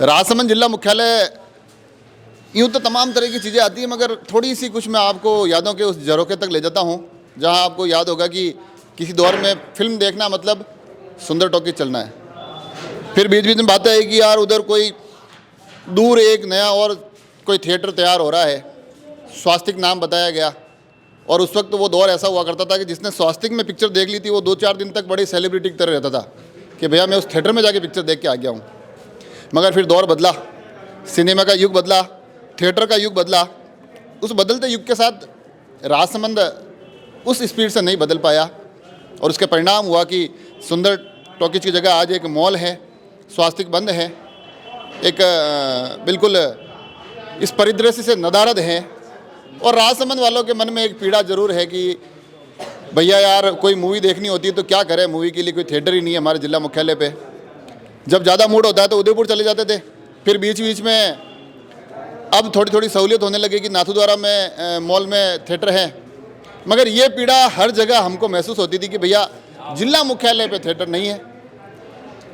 राजसमंद जिला मुख्यालय यूँ तो तमाम तरह की चीज़ें आती हैं, मगर थोड़ी सी कुछ मैं आपको यादों के उस झरोखे तक ले जाता हूँ जहाँ आपको याद होगा कि किसी दौर में फिल्म देखना मतलब सुंदर टॉकीज चलना है। फिर बीच बीच में बातें आई कि यार उधर कोई दूर एक नया और कोई थिएटर तैयार हो रहा है, स्वास्तिक नाम बताया गया। और उस वक्त वो दौर ऐसा हुआ करता था कि जिसने स्वास्तिक में पिक्चर देख ली थी वो 2-4 दिन तक बड़ी सेलिब्रिटी की तरह रहता था कि भैया मैं उस थिएटर में जाके पिक्चर देख के आ गया हूँ। मगर फिर दौर बदला, सिनेमा का युग बदला, थिएटर का युग बदला। उस बदलते युग के साथ राजसमंद उस स्पीड से नहीं बदल पाया और उसके परिणाम हुआ कि सुंदर टॉकीज की जगह आज एक मॉल है, स्वास्तिक बंद है, एक बिल्कुल इस परिदृश्य से नदारद है। और राजसमंद वालों के मन में एक पीड़ा ज़रूर है कि भैया यार कोई मूवी देखनी होती है तो क्या करें, मूवी के लिए कोई थिएटर ही नहीं है हमारे जिला मुख्यालय पे। जब ज़्यादा मूड होता है तो उदयपुर चले जाते थे। फिर बीच बीच में अब थोड़ी थोड़ी सहूलियत होने लगी कि नाथूद्वारा में मॉल में थिएटर है, मगर ये पीड़ा हर जगह हमको महसूस होती थी कि भैया जिला मुख्यालय पे थिएटर नहीं है।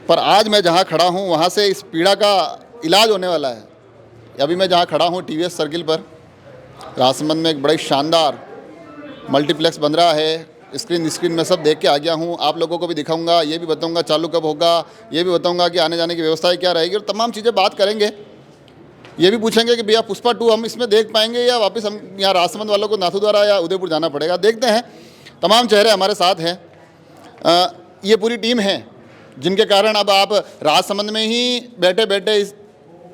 पर आज मैं जहाँ खड़ा हूँ वहाँ से इस पीड़ा का इलाज होने वाला है। अभी मैं जहाँ खड़ा हूँ टीवीएस सर्किल पर, राजसमंद में एक बड़ा ही शानदार मल्टीप्लेक्स बन रहा है। स्क्रीन में सब देख के आ गया हूँ, आप लोगों को भी दिखाऊंगा, ये भी बताऊंगा चालू कब होगा, ये भी बताऊंगा कि आने जाने की व्यवस्थाएं क्या रहेगी और तमाम चीज़ें बात करेंगे। ये भी पूछेंगे कि भैया पुष्पा 2 हम इसमें देख पाएंगे या वापस हम यहाँ राजसमंद वालों को नाथूद्वारा या उदयपुर जाना पड़ेगा। देखते हैं। तमाम चेहरे हमारे साथ हैं। ये पूरी टीम है जिनके कारण अब आप राजसमंद में ही बैठे बैठे इस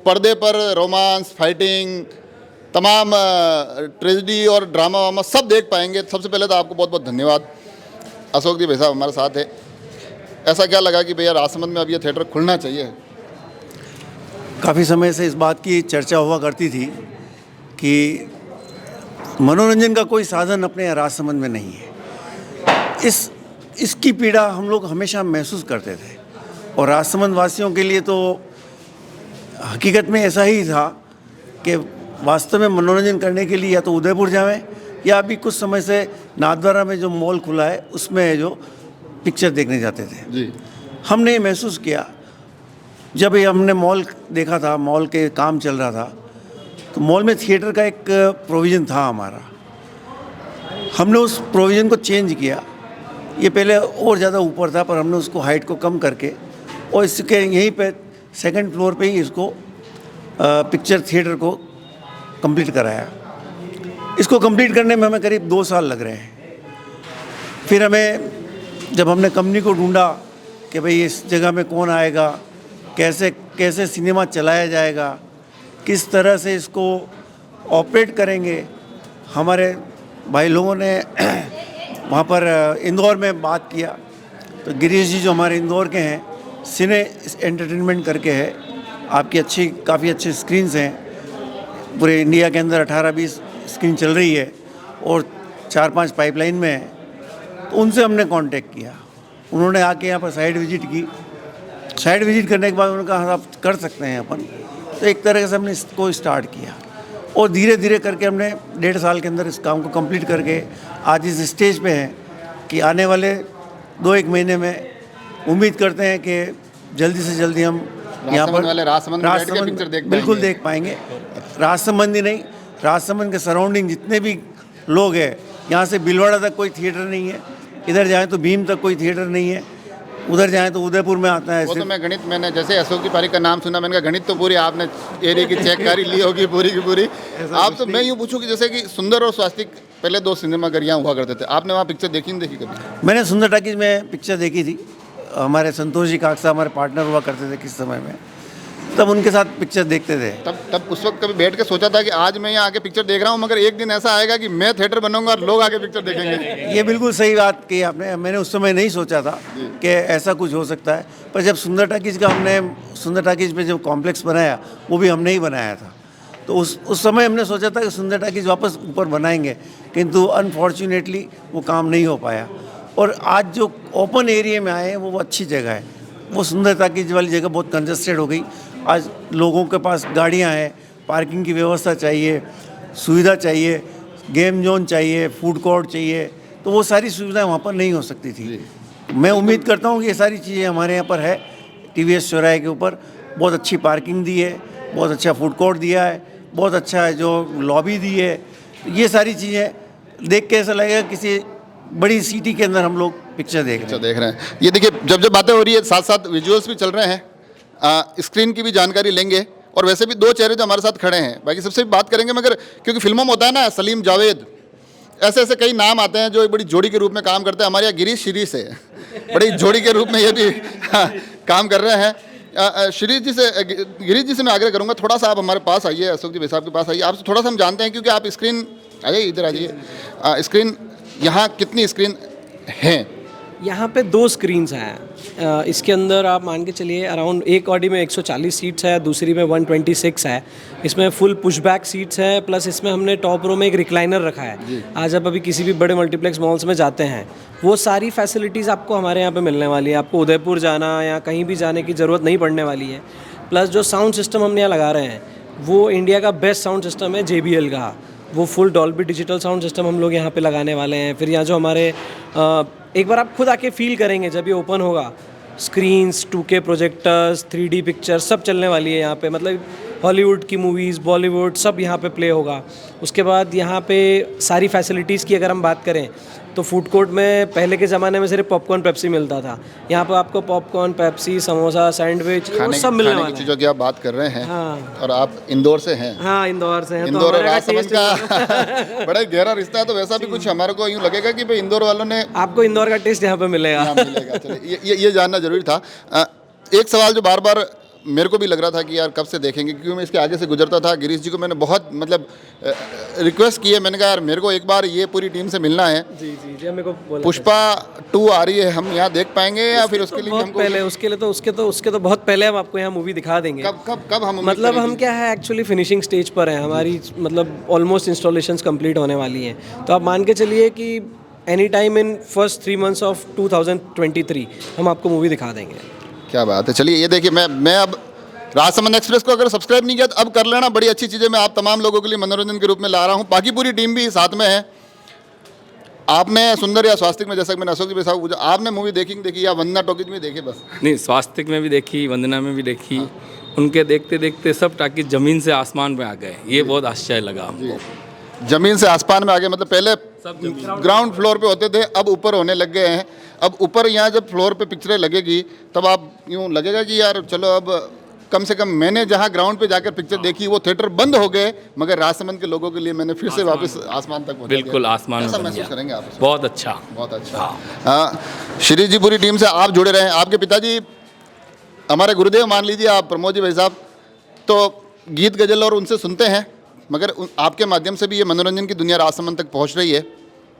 पर्दे पर रोमांस, फाइटिंग, तमाम ट्रेजेडी और ड्रामा वामा सब देख पाएंगे। सबसे पहले तो आपको बहुत बहुत धन्यवाद। अशोक जी भाई साहब हमारे साथ है। ऐसा क्या लगा कि भैया राजसमंद में अब ये थिएटर खुलना चाहिए? काफ़ी समय से इस बात की चर्चा हुआ करती थी कि मनोरंजन का कोई साधन अपने राजसमंद में नहीं है। इसकी पीड़ा हम लोग हमेशा महसूस करते थे और राजसमंद वासियों के लिए तो हकीकत में ऐसा ही था कि वास्तव में मनोरंजन करने के लिए या तो उदयपुर जाएं या अभी कुछ समय से नाथद्वारा में जो मॉल खुला है उसमें जो पिक्चर देखने जाते थे जी। हमने ये महसूस किया जब ये हमने मॉल देखा था, मॉल के काम चल रहा था, तो मॉल में थिएटर का एक प्रोविज़न था हमारा। हमने उस प्रोविज़न को चेंज किया। ये पहले और ज़्यादा ऊपर था पर हमने उसको हाइट को कम करके और इसके यहीं पे सेकंड फ्लोर पे ही इसको पिक्चर थिएटर को कंप्लीट कराया। इसको कंप्लीट करने में हमें करीब 2 साल लग रहे हैं। फिर जब हमने कंपनी को ढूंढा कि भाई इस जगह में कौन आएगा, कैसे सिनेमा चलाया जाएगा, किस तरह से इसको ऑपरेट करेंगे, हमारे भाई लोगों ने वहाँ पर इंदौर में बात किया। तो गिरीश जी जो हमारे इंदौर के हैं, सिने एंटरटेनमेंट करके है, आपकी काफ़ी अच्छी स्क्रीन्स हैं, पूरे इंडिया के अंदर 18-20 स्क्रीन चल रही है और 4-5 पाइपलाइन में है। तो उनसे हमने कांटेक्ट किया। उन्होंने आके यहाँ पर साइट विजिट की। साइट विजिट करने के बाद उन्होंने कहा आप कर सकते हैं अपन। तो एक तरह से हमने इसको स्टार्ट किया और धीरे धीरे करके हमने 1.5 साल के अंदर इस काम को कंप्लीट करके आज इस स्टेज पे हैं कि आने वाले 2-1 महीने में उम्मीद करते हैं कि जल्दी से जल्दी हम यहाँ पर राजसमंद बिल्कुल देख पाएंगे। राजसमंद ही नहीं, राजसमंद के सराउंडिंग जितने भी लोग हैं, यहाँ से भीलवाड़ा तक कोई थिएटर नहीं है, इधर जाएँ तो भीम तक कोई थिएटर नहीं है, उधर जाएँ तो उदयपुर में आता है। वो तो मैंने जैसे अशोक जी पारिक का नाम सुना, मैंने कहा गणित तो पूरी आपने एरिया की चेककारी ली होगी पूरी की पूरी। आप तो मैं यूँ पूछूँ कि जैसे कि सुंदर और स्वास्तिक पहले 2 सिनेमाघर यहाँ हुआ करते थे, आपने वहाँ पिक्चर देखी नहीं देखी कभी? मैंने सुंदर टाकीज में पिक्चर देखी थी। हमारे संतोष जी काकसा हमारे पार्टनर हुआ करते थे किस समय में, तब उनके साथ पिक्चर देखते थे। तब उस वक्त कभी बैठ के सोचा था कि आज मैं यहाँ आके पिक्चर देख रहा हूँ, मगर एक दिन ऐसा आएगा कि मैं थिएटर बनूंगा और लोग आके पिक्चर देखेंगे? ये बिल्कुल सही बात की आपने। मैंने उस समय नहीं सोचा था कि ऐसा कुछ हो सकता है। पर जब सुंदर टाकीज पे जब कॉम्प्लेक्स बनाया, वो भी हमने ही बनाया था, तो उस समय हमने सोचा था कि सुंदर टाकीज वापस ऊपर बनाएंगे, किंतु अनफॉर्चुनेटली वो काम नहीं हो पाया। और आज जो ओपन एरिया में आए हैं वो अच्छी जगह है। वो सुंदर टाकीज वाली जगह बहुत कंजस्टेड हो गई। आज लोगों के पास गाड़ियां हैं, पार्किंग की व्यवस्था चाहिए, सुविधा चाहिए, गेम जोन चाहिए, फूड कोर्ट चाहिए, तो वो सारी सुविधाएं वहाँ पर नहीं हो सकती थी। मैं उम्मीद करता हूँ कि ये सारी चीज़ें हमारे यहाँ पर है टीवीएस चौराहे के ऊपर, बहुत अच्छी पार्किंग दी है, बहुत अच्छा फूड कोर्ट दिया है, बहुत अच्छा है जो लॉबी दी है। ये सारी चीज़ें देख के ऐसा लगेगा किसी बड़ी सिटी के अंदर हम लोग पिक्चर देख रहे अच्छा हैं। देख रहे हैं। ये देखिए जब जब बातें हो रही है साथ साथ विजुअल्स भी चल रहे हैं, स्क्रीन की भी जानकारी लेंगे और वैसे भी दो चेहरे जो हमारे साथ खड़े हैं बाकी सबसे भी बात करेंगे, मगर क्योंकि फिल्मों में होता है ना सलीम जावेद ऐसे ऐसे कई नाम आते हैं जो एक बड़ी जोड़ी के रूप में काम करते हैं। हमारे यहाँ गिरीश श्री से बड़ी जोड़ी के रूप में ये भी काम कर रहे हैं। गिरीश जी से मैं आग्रह करूंगा थोड़ा सा आप हमारे पास आइए, अशोक जी भाई साहब के पास आइए, आपसे थोड़ा सा हम जानते हैं क्योंकि आप स्क्रीन आइए, इधर आ जाइए। स्क्रीन यहाँ कितनी स्क्रीन हैं? यहाँ पे 2 स्क्रीन्स हैं। इसके अंदर आप मान के चलिए अराउंड एक ऑडी में 140 सीट्स है, दूसरी में 126 है। इसमें फुल पुशबैक सीट्स है, प्लस इसमें हमने टॉप रो में एक रिक्लाइनर रखा है। आज आप अभी किसी भी बड़े मल्टीप्लेक्स मॉल्स में जाते हैं, वो सारी फैसिलिटीज़ आपको हमारे यहाँ पे मिलने वाली है। आपको उदयपुर जाना या कहीं भी जाने की ज़रूरत नहीं पड़ने वाली है। प्लस जो साउंड सिस्टम हमने यहाँ लगा रहे हैं वो इंडिया का बेस्ट साउंड सिस्टम है JBL का। वो full Dolby digital sound system हम लोग यहाँ पे लगाने वाले हैं। फिर यहाँ जो हमारे एक बार आप खुद आके फील करेंगे जब ये ओपन होगा, screens, 2K projectors, 3D pictures सब चलने वाली है यहाँ पे। मतलब हॉलीवुड की मूवीज़, बॉलीवुड सब यहाँ पे प्ले होगा। उसके बाद यहाँ पे सारी फैसिलिटीज़ की अगर हम बात करें तो फूड कोर्ट में पहले के ज़माने में सिर्फ पॉपकॉर्न पेप्सी मिलता था, यहाँ पे आपको पॉपकॉर्न, पेप्सी, समोसा, सैंडविच वो सब मिलने वाला की है। चीज़ों की आप बात कर रहे हैं। हाँ। और आप इंदौर से हैं। हाँ, इंदौर से हैं। तो इंदौर और हमारे राजसमंद टेस्ट का बड़ा गहरा रिश्ता है, तो वैसा भी कुछ हमारे को यूँ लगेगा कि भाई इंदौर वालों ने आपको इंदौर का टेस्ट यहाँ पे मिलेगा। यहाँ मिलेगा। चलिए ये जानना जरूरी था। एक सवाल जो बार बार मेरे को भी लग रहा था कि यार कब से देखेंगे, क्योंकि मैं इसके आगे से गुजरता था। गिरीश जी को मैंने बहुत मतलब रिक्वेस्ट की है, मैंने कहा यार मेरे को एक बार ये पूरी टीम से मिलना है। जी जी जी, मेरे को बोला पुष्पा 2 आ रही है, हम यहाँ देख पाएंगे या फिर उसके लिए भी बहुत हमको पहले उसके तो बहुत पहले हम आपको यहाँ मूवी दिखा देंगे। कब हम उम्मीद मतलब हम करेंगे? क्या है एक्चुअली फिनिशिंग स्टेज पर है हमारी, मतलब ऑलमोस्ट इंस्टॉलेशंस कंप्लीट होने वाली हैं। तो आप मान के चलिए कि any time in first 3 months of 2023 हम आपको मूवी दिखा देंगे। क्या बात है। चलिए ये देखिए मैं अब राजसमंद एक्सप्रेस को अगर सब्सक्राइब नहीं किया तो अब कर लेना। बड़ी अच्छी चीज़ें मैं आप तमाम लोगों के लिए मनोरंजन के रूप में ला रहा हूँ। बाकी पूरी टीम भी साथ में है। आपने सुंदर या स्वास्तिक में, जैसा कि मैंने अशोक जी साहब पूछा, आपने मूवी देखी या वंदना टॉकीज में देखी? बस नहीं, स्वास्तिक में भी देखी, वंदना में भी देखी। उनके देखते देखते सब टाकी ज़मीन से आसमान में आ गए। ये बहुत आश्चर्य लगा हमको। जमीन से आसमान में आ गए, मतलब पहले ग्राउंड फ्लोर पे होते थे, अब ऊपर होने लग गए हैं। अब ऊपर यहाँ जब फ्लोर पे पिक्चरें लगेगी तब आप यूँ लगेगा कि यार चलो अब कम से कम मैंने जहाँ ग्राउंड पे जाकर पिक्चर देखी वो थिएटर बंद हो गए, मगर राजसमंद के लोगों के लिए मैंने फिर से वापस आसमान तक पहुंचा बिल्कुल दिया। आसमान में कैसा बन महसूस गया। करेंगे आप? बहुत अच्छा। बहुत अच्छा। हाँ, श्री जी पूरी टीम से आप जुड़े रहे हैं। आपके पिताजी हमारे गुरुदेव मान लीजिए आप, प्रमोद जी भाई साहब, तो गीत गजल और उनसे सुनते हैं, मगर आपके माध्यम से भी ये मनोरंजन की दुनिया राजसमंद तक पहुंच रही है।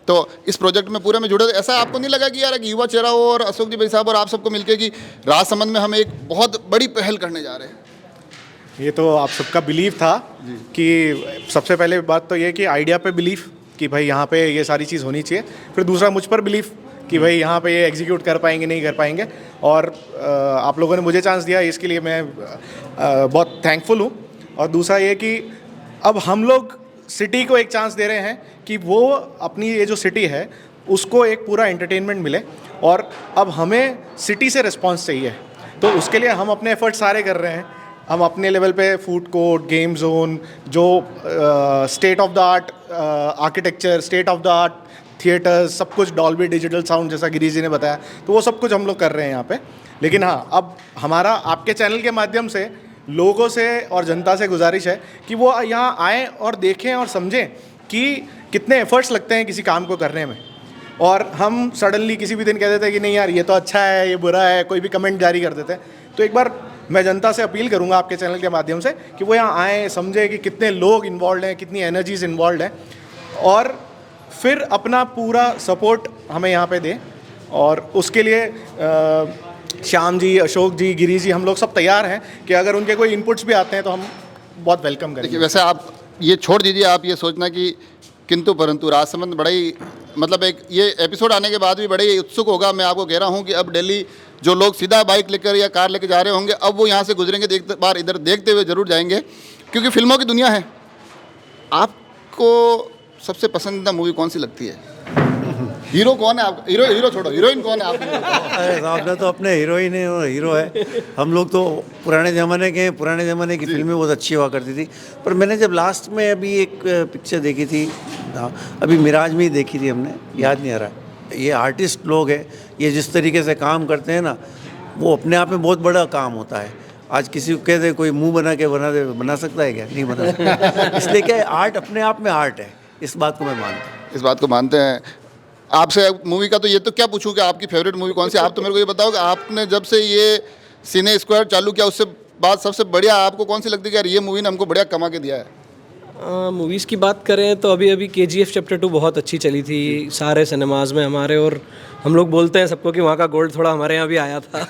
तो इस प्रोजेक्ट में पूरे में जुड़े, ऐसा आपको नहीं लगा कि यार एक युवा चेहरा हो और अशोक जी भाई साहब और आप सबको मिलकर कि राजसमंद में हम एक बहुत बड़ी पहल करने जा रहे हैं? ये तो आप सबका बिलीव था कि सबसे पहले बात तो ये कि आइडिया पे बिलीफ कि भाई यहाँ पे ये सारी चीज़ होनी चाहिए, फिर दूसरा मुझ पर बिलीफ कि भाई यहाँ पे ये एग्जीक्यूट कर पाएंगे नहीं कर पाएंगे, और आप लोगों ने मुझे चांस दिया, इसके लिए मैं बहुत थैंकफुल हूँ। और दूसरा ये कि अब हम लोग सिटी को एक चांस दे रहे हैं कि वो अपनी ये जो सिटी है उसको एक पूरा एंटरटेनमेंट मिले, और अब हमें सिटी से रिस्पॉन्स चाहिए। तो उसके लिए हम अपने एफर्ट सारे कर रहे हैं। हम अपने लेवल पे फूड कोर्ट, गेम जोन, जो state of the art architecture, state of the art theatres, सब कुछ डॉल्बी डिजिटल साउंड जैसा गिरीश जी ने बताया, तो वो सब कुछ हम लोग कर रहे हैं यहाँ पे। लेकिन हाँ, अब हमारा आपके चैनल के माध्यम से लोगों से और जनता से गुजारिश है कि वो यहाँ आएँ और देखें और समझें कि कितने एफर्ट्स लगते हैं किसी काम को करने में। और हम सडनली किसी भी दिन कह देते हैं कि नहीं यार ये तो अच्छा है, ये बुरा है, कोई भी कमेंट जारी कर देते हैं। तो एक बार मैं जनता से अपील करूंगा आपके चैनल के माध्यम से कि वो यहाँ आएँ, समझें कि कितने लोग इन्वॉल्व हैं, कितनी एनर्जीज इन्वॉल्व हैं, और फिर अपना पूरा सपोर्ट हमें यहाँ पे दें। और उसके लिए श्याम जी, अशोक जी, गिरीश जी, हम लोग सब तैयार हैं कि अगर उनके कोई इनपुट्स भी आते हैं तो हम बहुत वेलकम करेंगे। देखिए वैसे आप ये छोड़ दीजिए, आप ये सोचना कि किंतु परंतु राजसमंद बड़ा ही मतलब एक ये एपिसोड आने के बाद भी बड़े ही उत्सुक होगा। मैं आपको कह रहा हूँ कि अब दिल्ली जो लोग सीधा बाइक लेकर या कार लेकर जा रहे होंगे, अब वो यहाँ से गुजरेंगे तो एक बार इधर देखते हुए ज़रूर जाएंगे, क्योंकि फिल्मों की दुनिया है। आपको सबसे पसंदीदा मूवी कौन सी लगती है? हीरो कौन है आप? हीरो हीरो छोड़ो, हीरोइन कौन है आपने बताओ। अरे साहब ने तो अपने हीरोइन है और हीरो है। हम लोग तो पुराने ज़माने के हैं, पुराने ज़माने की फिल्में बहुत अच्छी हुआ करती थी। पर मैंने जब लास्ट में अभी एक पिक्चर देखी थी, हाँ, अभी मिराज में ही देखी थी हमने, याद नहीं आ रहा। ये आर्टिस्ट लोग हैं, ये जिस तरीके से काम करते हैं ना, वो अपने आप में बहुत बड़ा काम होता है। आज किसी को कह दे कोई मुंह बना के बना सकता है क्या? नहीं बना सकता। इसलिए क्या आर्ट अपने आप में आर्ट है, इस बात को मैं मानता हूँ। इस बात को मानते हैं। आपसे मूवी का तो ये तो क्या पूछूं कि आपकी फेवरेट मूवी कौन सी? आप तो मेरे को ये बताओ कि आपने जब से ये सिने स्क्वायर चालू किया उससे बाद सबसे बढ़िया आपको कौन सी लगती है कि यार ये मूवी ने हमको बढ़िया कमा के दिया है? मूवीज़ की बात करें तो अभी KGF चैप्टर 2 बहुत अच्छी चली थी सारे सिनेमाज में हमारे, और हम लोग बोलते हैं सबको कि वहाँ का गोल्ड थोड़ा हमारे यहाँ भी आया था।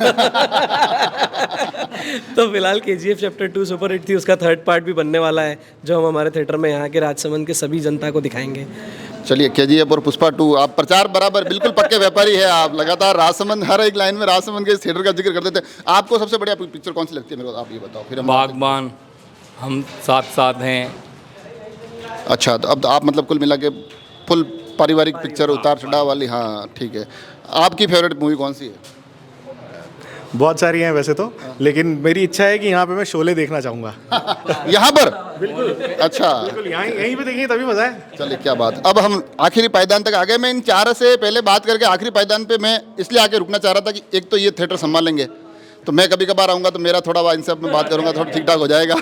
तो फिलहाल KGF चैप्टर 2 सुपर हिट थी, उसका 3rd पार्ट भी बनने वाला है जो हम हमारे थिएटर में यहाँ के राजसमंद के सभी जनता को दिखाएंगे। चलिए, KGF और पुष्पा 2, आप प्रचार बराबर बिल्कुल पक्के व्यापारी है आप, लगातार राजसमंद हर एक लाइन में राजसमंद के थिएटर का जिक्र कर देते हैं। आपको सबसे बढ़िया पिक्चर कौन सी लगती है मेरे को आप ये बताओ फिर हम। बागबान, हम साथ साथ हैं। अच्छा, तो अब आप मतलब कुल मिला के फुल पारिवारिक पिक्चर, उतार चढ़ाव वाली, हाँ ठीक है। आपकी फेवरेट मूवी कौन सी है? बहुत सारी हैं वैसे तो, लेकिन मेरी इच्छा है कि यहाँ पे मैं शोले देखना चाहूँगा। यहाँ पर? बिल्कुल। अच्छा, बिल्कुल, यहीं पे देखेंगे तभी मज़ा है। चलिए क्या बात। अब हम आखिरी पायदान तक आ गए। मैं इन 4 से पहले बात करके आखिरी पायदान पे मैं इसलिए आके रुकना चाह रहा था कि एक तो ये थिएटर संभाल लेंगे, तो मैं कभी कभार आऊँगा तो मेरा थोड़ा इनसे मैं बात करूँगा, थोड़ा ठीक ठाक हो जाएगा।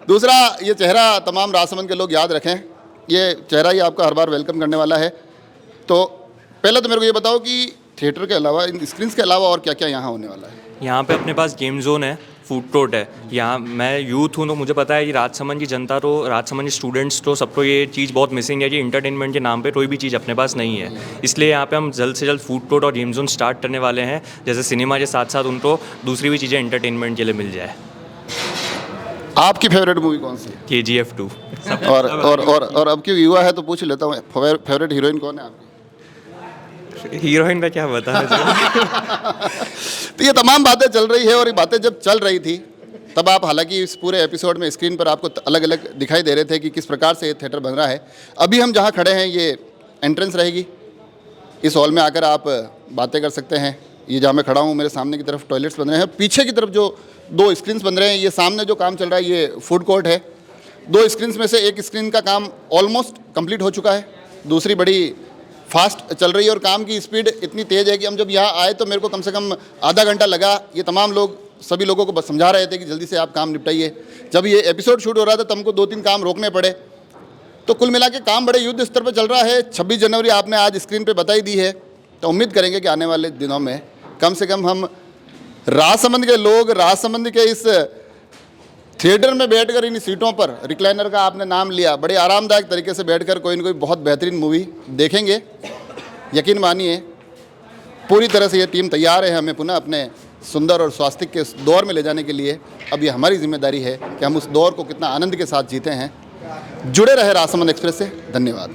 दूसरा, ये चेहरा तमाम राजसमंद के लोग याद रखें, ये चेहरा ही आपका हर बार वेलकम करने वाला है। तो पहले तो मेरे को ये बताओ कि थिएटर के अलावा, इन स्क्रीन्स के अलावा और क्या क्या यहाँ होने वाला है? यहाँ पे अपने पास गेम जोन है, फूड कोर्ट है। यहाँ मैं यूथ हूँ तो मुझे पता है कि राजसमंद की जनता तो, राजसमंद के स्टूडेंट्स तो सबको ये चीज़ बहुत मिसिंग है कि इंटरटेनमेंट के नाम पे कोई भी चीज़ अपने पास नहीं है। इसलिए यहाँ पे हम जल्द से जल्द फूड कोर्ट और गेम जोन स्टार्ट करने वाले हैं, जैसे सिनेमा के साथ साथ उनको दूसरी भी चीज़ें इंटरटेनमेंट के लिए मिल जाए। आपकी फेवरेट मूवी कौन सी है? KGF 2। और अब क्यों युवा है तो पूछ लेता हूँ, फेवरेट हीरोइन कौन है आपकी? हीरोइन का क्या बता। तो ये तमाम बातें चल रही है, और ये बातें जब चल रही थी तब आप, हालांकि इस पूरे एपिसोड में स्क्रीन पर आपको अलग अलग दिखाई दे रहे थे कि किस प्रकार से ये थिएटर बन रहा है। अभी हम जहाँ खड़े हैं ये एंट्रेंस रहेगी, इस हॉल में आकर आप बातें कर सकते हैं। ये जहाँ मैं खड़ा हूँ, मेरे सामने की तरफ टॉयलेट्स बन रहे हैं, पीछे की तरफ जो 2 स्क्रीन्स बन रहे हैं, ये सामने जो काम चल रहा है ये फूड कोर्ट है। 2 स्क्रीन्स में से एक स्क्रीन का काम ऑलमोस्ट कंप्लीट हो चुका है, दूसरी बड़ी फास्ट चल रही है, और काम की स्पीड इतनी तेज़ है कि हम जब यहाँ आए तो मेरे को कम से कम आधा घंटा लगा। ये तमाम लोग सभी लोगों को बस समझा रहे थे कि जल्दी से आप काम निपटाइए। जब ये एपिसोड शूट हो रहा था तो हमको 2-3 काम रोकने पड़े। तो कुल मिला के काम बड़े युद्ध स्तर पर चल रहा है। 26 जनवरी आपने आज स्क्रीन पर बताई दी है, तो उम्मीद करेंगे कि आने वाले दिनों में कम से कम हम राजसमंद के लोग, राजसमंद के इस थिएटर में बैठकर, इन सीटों पर, रिक्लाइनर का आपने नाम लिया, बड़े आरामदायक तरीके से बैठकर कोई न कोई बहुत बेहतरीन मूवी देखेंगे। यकीन मानिए पूरी तरह से ये टीम तैयार है हमें पुनः अपने सुंदर और स्वास्तिक के दौर में ले जाने के लिए। अब ये हमारी जिम्मेदारी है कि हम उस दौर को कितना आनंद के साथ जीते हैं। जुड़े रहे राजसमंद एक्सप्रेस से। धन्यवाद।